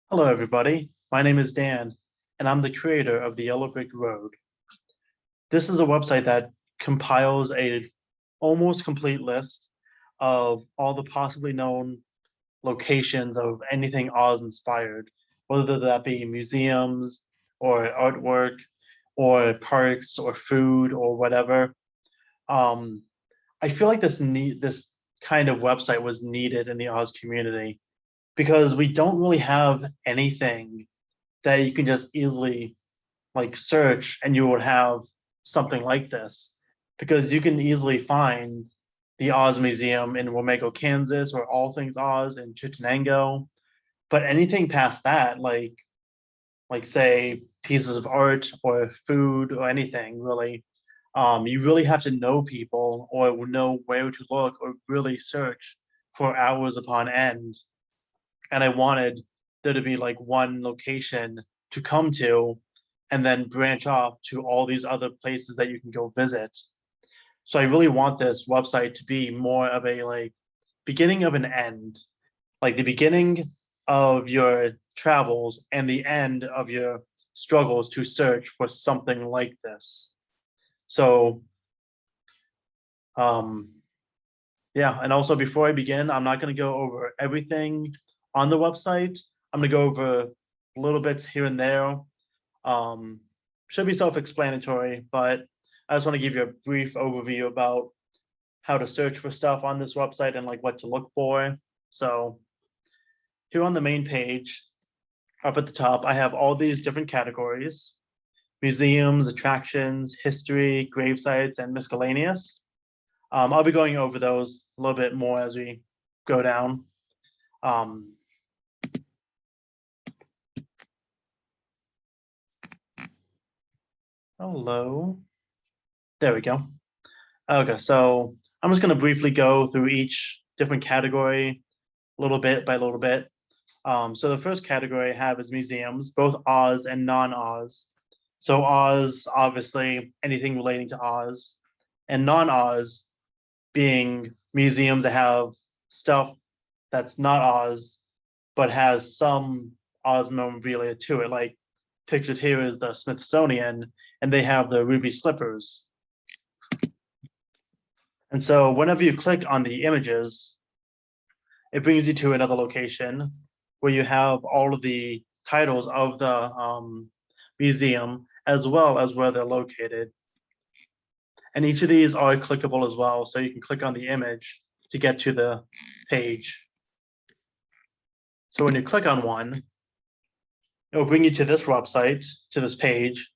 Hello, everybody. My name is Dan, and I'm the creator of the Yellow Brick Road. This is a website that compiles a almost complete list of all the possibly known locations of anything Oz inspired, whether that be museums or artwork or parks or food or whatever. Um, I feel like this kind of website was needed in the Oz community because we don't really have anything that you can just easily like search and you would have something like this because you can easily find the Oz Museum in Wamego, Kansas, or All Things Oz in Chittenango. But anything past that, like say pieces of art or food or anything really, you really have to know people or know where to look or really search for hours upon end. And I wanted there to be like one location to come to and then branch off to all these other places that you can go visit. So I really want this website to be more of a like beginning of an end, like the beginning of your travels and the end of your struggles to search for something like this. So um yeah, and also before I begin, I'm not going to go over everything on the website. I'm going to go over little bits here and there. Um, should be self-explanatory, but I just want to give you a brief overview about how to search for stuff on this website and like what to look for. So here on the main page, up at the top, I have all these different categories: museums, attractions, history, grave sites, and miscellaneous. I'll be going over those a little bit more as we go down. Um, Hello. There we go. Okay, so I'm just going to briefly go through each different category a little bit by little bit. So the first category I have is museums, both Oz and non-Oz. So Oz, obviously, anything relating to Oz, and non-Oz being museums that have stuff that's not Oz, but has some Oz memorabilia to it. Like pictured here is the Smithsonian, and they have the ruby slippers. And so whenever you click on the images, it brings you to another location where you have all of the titles of the museum as well as where they're located. And each of these are clickable as well. So you can click on the image to get to the page. So when you click on one, it will bring you to this website, to this page.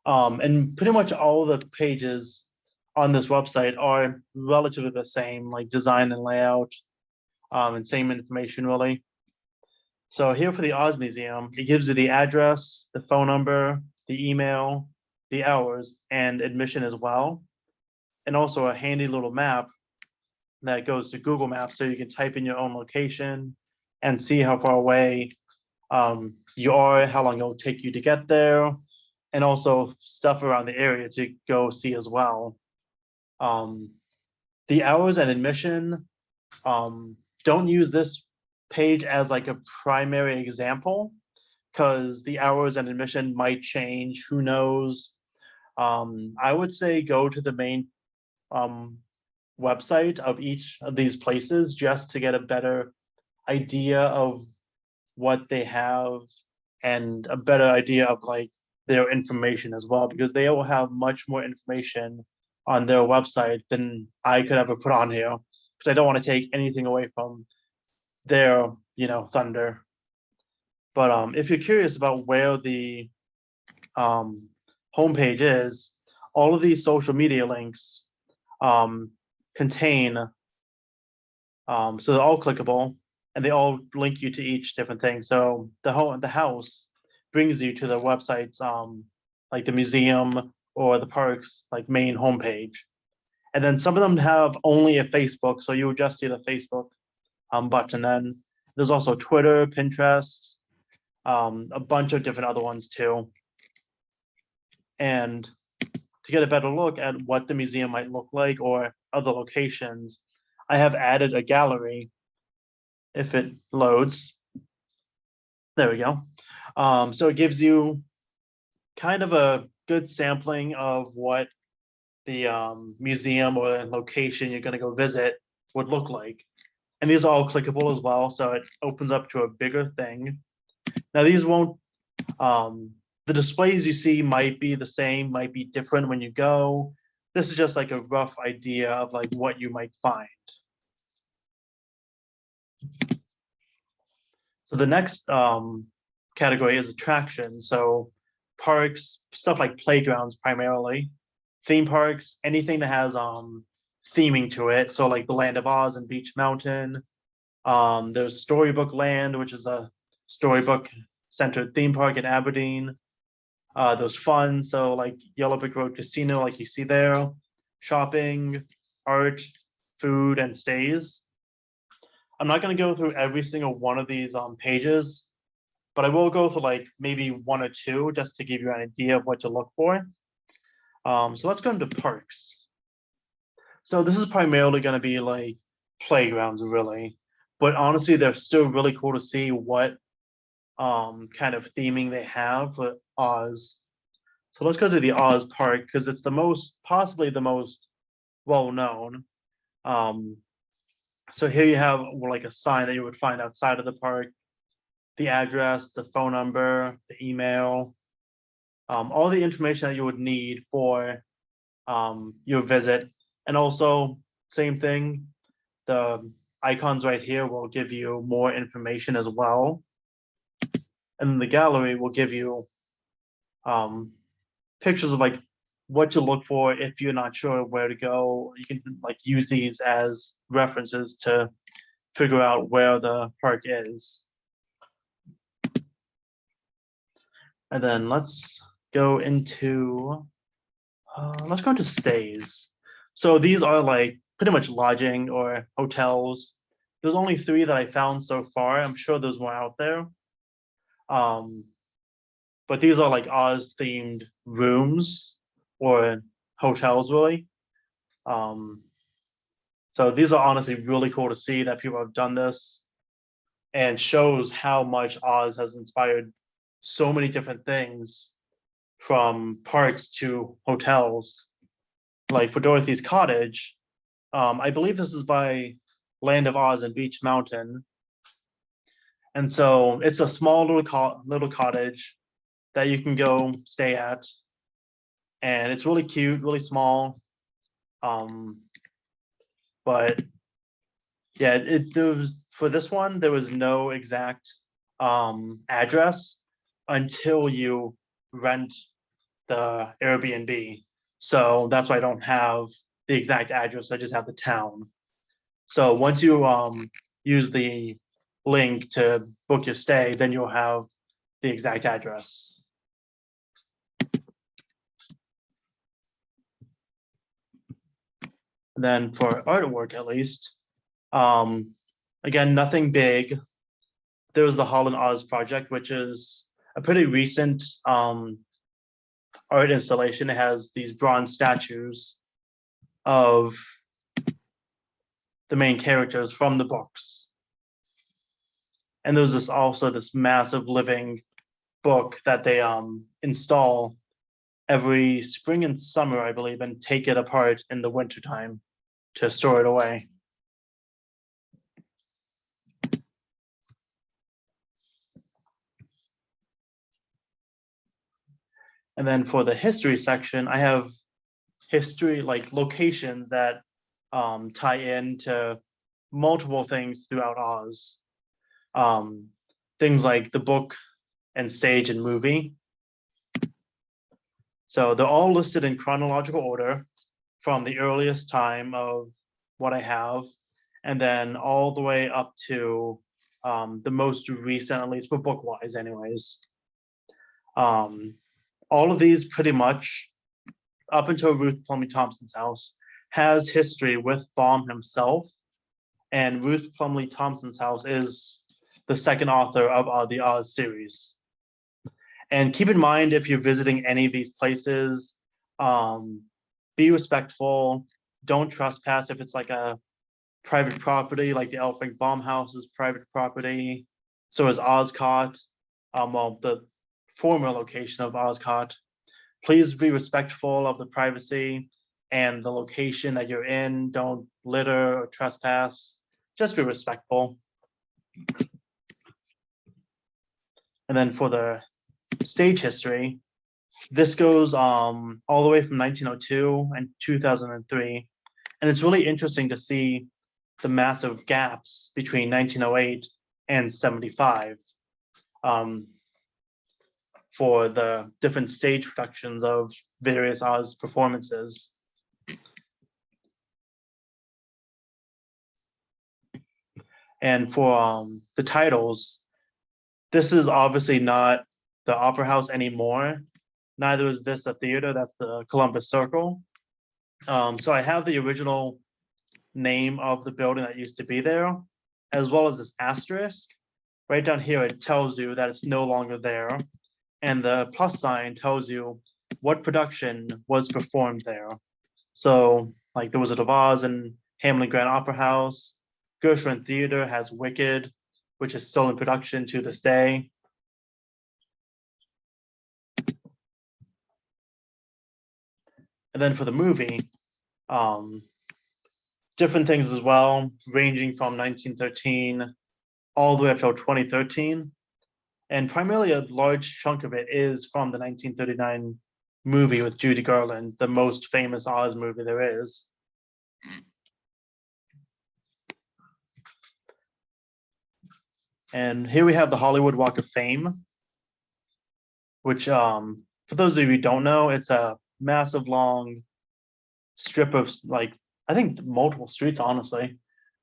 And pretty much all the pages on this website are relatively the same, like design and layout, and same information really. So here for the Oz Museum, it gives you the address, the phone number, the email, the hours, and admission as well. And also a handy little map that goes to Google Maps so you can type in your own location and see how far away you are, how long it'll take you to get there, and also stuff around the area to go see as well. Um, the hours and admission, don't use this page as like a primary example because the hours and admission might change. Who knows? I would say go to the main um, website of each of these places just to get a better idea of what they have and a better idea of like their information as well because they will have much more information on their website than I could ever put on here because I don't want to take anything away from their thunder. But if you're curious about where the um, homepage is, all of these social media links um, contain, so they're all clickable and they all link you to each different thing. So the house brings you to the website's like the museum or the park's like main homepage. And then some of them have only a Facebook, so you would just see the Facebook button. Then there's also Twitter, Pinterest, a bunch of different other ones too. And to get a better look at what the museum might look like or other locations, I have added a gallery if it loads. There we go. So it gives you kind of a good sampling of what the museum or location you're going to go visit would look like. And these are all clickable as well, so it opens up to a bigger thing. Now these won't, the displays you see might be the same, might be different when you go. This is just like a rough idea of like what you might find. So the next category is attractions. So parks, stuff like playgrounds primarily, theme parks, anything that has theming to it. So like the Land of Oz and Beach Mountain. There's Storybook Land, which is a storybook centered theme park in Aberdeen. There's fun, so like Yellow Brick Road Casino, like you see there, shopping, art, food, and stays. I'm not going to go through every single one of these pages, but I will go through like maybe one or two just to give you an idea of what to look for. So let's go into parks. So this is primarily going to be like playgrounds, really, but honestly, they're still really cool to see what kind of theming they have for Oz. So let's go to the Oz Park because it's the most, possibly the most well known. Um, so here you have like a sign that you would find outside of the park, the address, the phone number, the email, all the information that you would need for your visit. And also, same thing, the icons right here will give you more information as well. And then the gallery will give you pictures of like what to look for if you're not sure where to go. You can like use these as references to figure out where the park is. And then let's go into let's go into stays. So these are like pretty much lodging or hotels. There's only three that I found so far. I'm sure there's more out there. Um, but these are like Oz themed rooms or hotels, really. Um, so these are honestly really cool to see that people have done this and shows how much Oz has inspired so many different things from parks to hotels. Like for Dorothy's Cottage, I believe this is by Land of Oz and Beach Mountain. And so it's a small little cottage that you can go stay at. And it's really cute, really small. But yeah, there was for this one, there was no exact address until you rent the Airbnb. So that's why I don't have the exact address. I just have the town. So once you use the link to book your stay, then you'll have the exact address. And then for artwork, at least, again, nothing big. There was the Holland Oz project, which is a pretty recent art installation. It has these bronze statues of the main characters from the books. And there's this massive living book that they install every spring and summer, I believe, and take it apart in the wintertime to store it away. And then for the history section, I have history, like locations that tie into multiple things throughout Oz. Things like the book and stage and movie. So they're all listed in chronological order from the earliest time of what I have, and then all the way up to the most recent, at least for book wise, anyways. All of these pretty much, up until Ruth Plumly Thompson's house, has history with Baum himself. And Ruth Plumly Thompson's house is the second author of the Oz series. And keep in mind, if you're visiting any of these places, be respectful. Don't trespass if it's like a private property, like the Elfrink Baum house is private property. So is Oscott. well, the former location of Oscott. Please be respectful of the privacy and the location that you're in. Don't litter or trespass. Just be respectful. And then for the stage history, this goes all the way from 1902 and 2003. And it's really interesting to see the massive gaps between 1908 and 75 for the different stage productions of various Oz performances. And for the titles, this is obviously not the Opera House anymore. Neither is this a theater, that's the Columbus Circle. So I have the original name of the building that used to be there, as well as this asterisk. Right down here, it tells you that it's no longer there. And the plus sign tells you what production was performed there. So like The Wizard of Oz and Hamlin Grand Opera House. Gershwin Theater has Wicked, which is still in production to this day. And then for the movie, different things as well, ranging from 1913 all the way up till 2013. And primarily a large chunk of it is from the 1939 movie with Judy Garland, the most famous Oz movie there is. And here we have the Hollywood Walk of Fame, which for those of you who don't know, it's a massive long strip of like, I think multiple streets, honestly,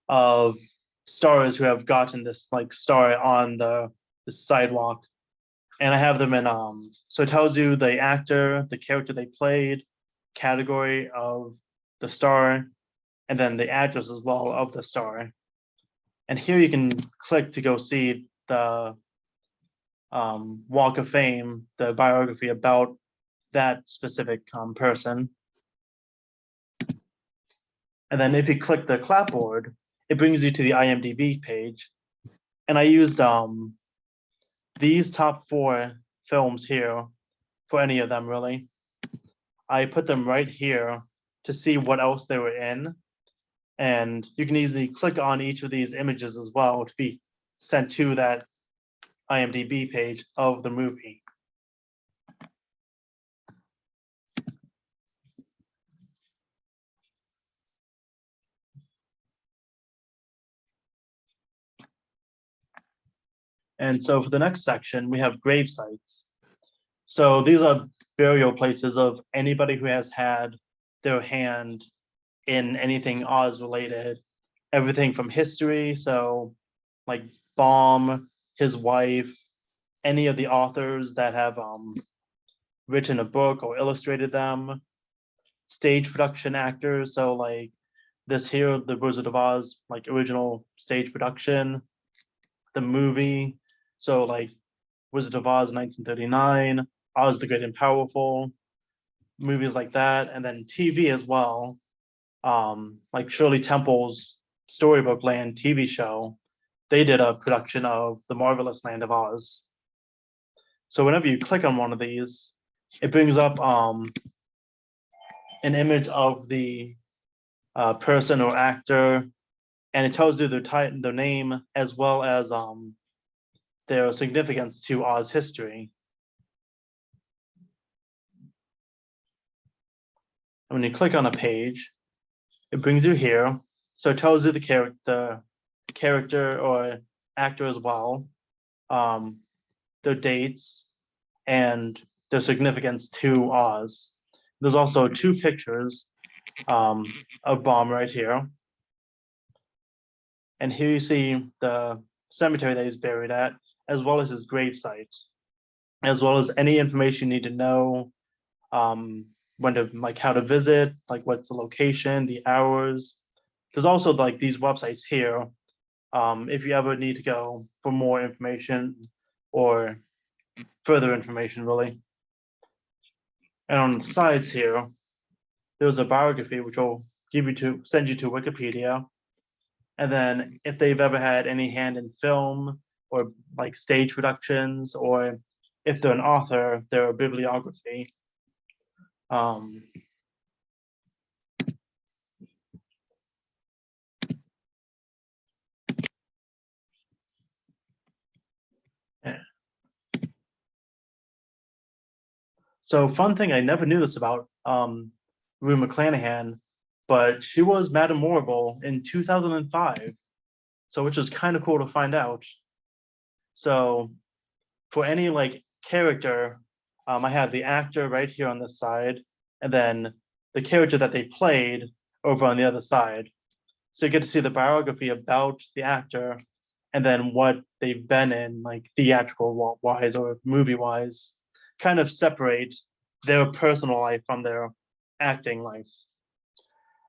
of stars who have gotten this like star on the sidewalk. And I have them in so it tells you the actor, the character they played, category of the star, and then the address as well of the star. And here you can click to go see the Walk of Fame, the biography about that specific person. And then if you click the clapboard, it brings you to the IMDb page. And I used these top 4 films here for any of them, really. I put them right here to see what else they were in. And you can easily click on each of these images as well to be sent to that IMDb page of the movie. And so for the next section, we have gravesites. So these are burial places of anybody who has had their hand in anything Oz related, everything from history, so like Baum, his wife, any of the authors that have written a book or illustrated them, stage production actors, so like this here, The Wizard of Oz, like original stage production, the movie, so like Wizard of Oz 1939, Oz the Great and Powerful, movies like that, and then TV as well, like Shirley Temple's Storybook Land TV show. They did a production of The Marvelous Land of Oz. So whenever you click on one of these, it brings up an image of the person or actor, and it tells you their name as well as their significance to Oz history. And when you click on a page, it brings you here. So it tells you the character or actor as well, their dates, and their significance to Oz. There's also 2 pictures of Baum right here. And here you see the cemetery that he's buried at, as well as his gravesite, as well as any information you need to know, when to like how to visit, like what's the location, the hours. There's also like these websites here, if you ever need to go for more information or further information, really. And on the sides here, there's a biography which will send you to Wikipedia. And then if they've ever had any hand in film, or like stage productions, or if they're an author, their bibliography. Um, yeah. So fun thing, I never knew this about Rue McClanahan, but she was Madame Morrible in 2005. So which is kind of cool to find out. So for any like character, I have the actor right here on this side, and then the character that they played over on the other side. So you get to see the biography about the actor, and then what they've been in, like theatrical wise or movie wise, kind of separate their personal life from their acting life.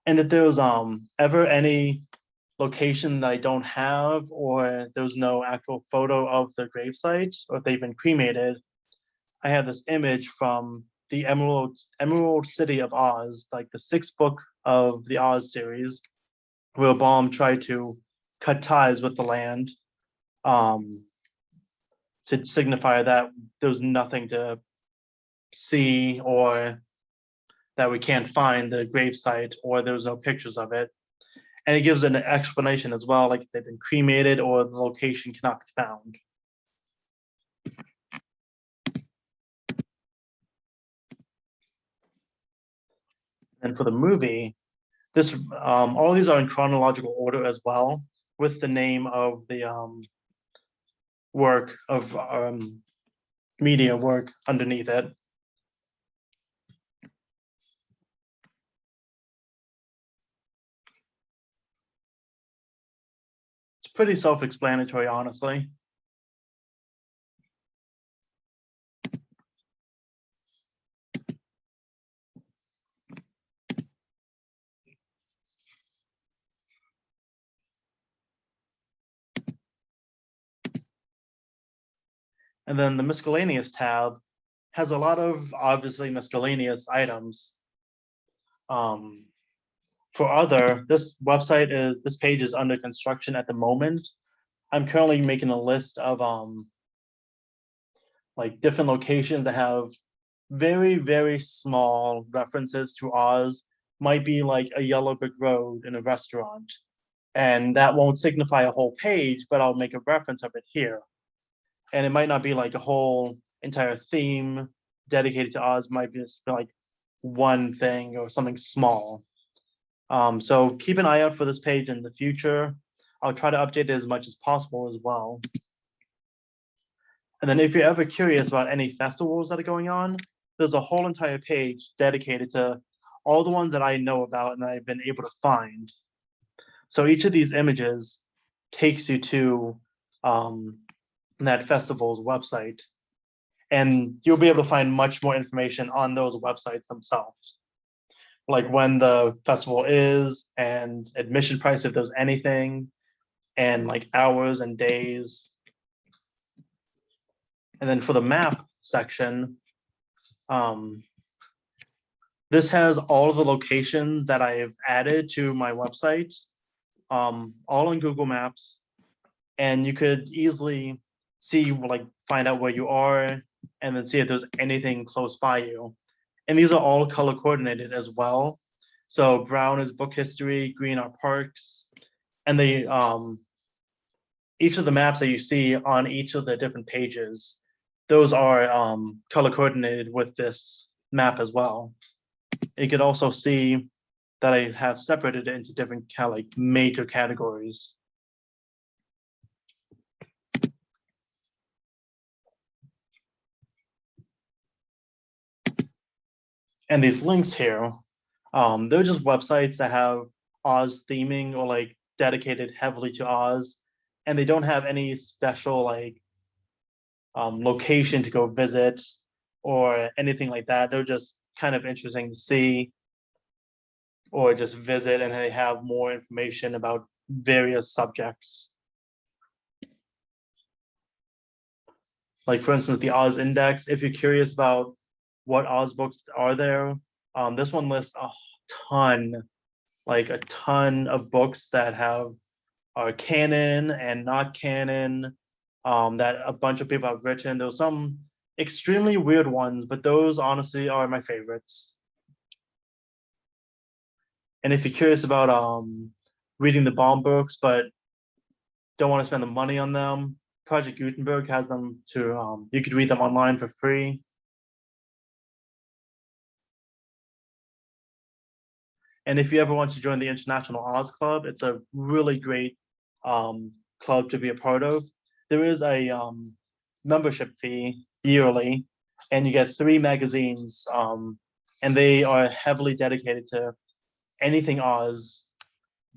And if there's ever any location that I don't have, or there's no actual photo of the gravesite, or if they've been cremated, I have this image from the Emerald City of Oz, like the sixth book of the Oz series, where Baum tried to cut ties with the land, um, to signify that there's nothing to see, or that we can't find the gravesite, or there's no pictures of it. And it gives an explanation as well, like if they've been cremated or the location cannot be found. And for the movie, this all these are in chronological order as well, with the name of the work of media work underneath it. It's pretty self-explanatory, honestly. And then the miscellaneous tab has a lot of obviously miscellaneous items. Um, this page is under construction at the moment. I'm currently making a list of like different locations that have very, very small references to Oz. Might be like a yellow brick road in a restaurant. And that won't signify a whole page, but I'll make a reference of it here. And it might not be like a whole entire theme dedicated to Oz, might be just like one thing or something small. So keep an eye out for this page in the future. I'll try to update it as much as possible as well. And then if you're ever curious about any festivals that are going on, there's a whole entire page dedicated to all the ones that I know about and that I've been able to find. So each of these images takes you to that festival's website, and you'll be able to find much more information on those websites themselves, like when the festival is and admission price if there's anything, and like hours and days. And then for the map section, this has all of the locations that I've added to my website, all in Google Maps, and you could easily see, like, find out where you are, and then see if there's anything close by you. And these are all color coordinated as well. So brown is book history, green are parks, and they each of the maps that you see on each of the different pages, those are color coordinated with this map as well. You could also see that I have separated it into different kind of like major categories. And these links here, they're just websites that have Oz theming or like dedicated heavily to Oz, and they don't have any special like location to go visit or anything like that. They're just kind of interesting to see or just visit, and they have more information about various subjects. Like for instance, the Oz Index, if you're curious about what Oz books are there, this one lists a ton, like a ton of books that have are canon and not canon, that a bunch of people have written. There were some extremely weird ones, but those honestly are my favorites. And if you're curious about reading the bomb books, but don't want to spend the money on them, Project Gutenberg has them to, you could read them online for free. And if you ever want to join the International Oz Club, it's a really great club to be a part of. There is a membership fee yearly, and you get 3 magazines, and they are heavily dedicated to anything Oz.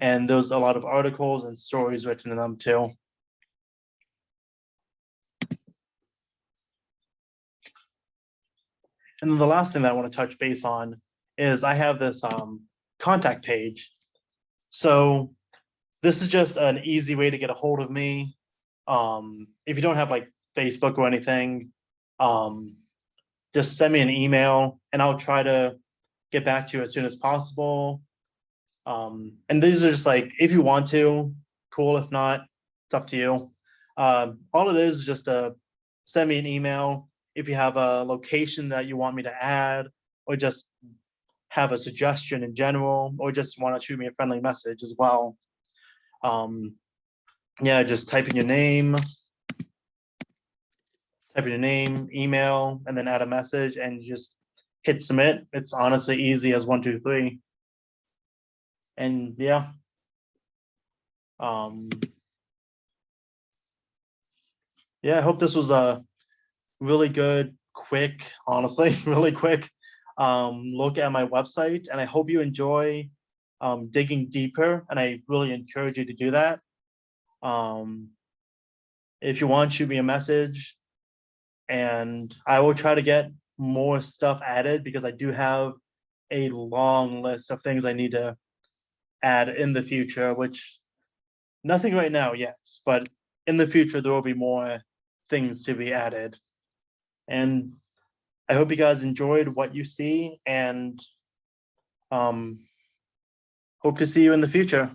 And there's a lot of articles and stories written in them too. And then the last thing that I want to touch base on is I have this contact page. So this is just an easy way to get a hold of me. If you don't have like Facebook or anything, just send me an email and I'll try to get back to you as soon as possible. And these are just like, if you want to, cool. If not, it's up to you. All it is just to send me an email if you have a location that you want me to add, or just have a suggestion in general, or just want to shoot me a friendly message as well. Yeah, just type in your name, email, and then add a message and just hit submit. It's honestly easy as 1, 2, 3. And yeah. Yeah, I hope this was a really good, quick, honestly, really quick look at my website. And I hope you enjoy digging deeper. And I really encourage you to do that. If you want, shoot me a message and I will try to get more stuff added, because I do have a long list of things I need to add in the future, which nothing right now, yes, but in the future there will be more things to be added. And I hope you guys enjoyed what you see, and hope to see you in the future.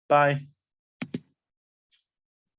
Bye.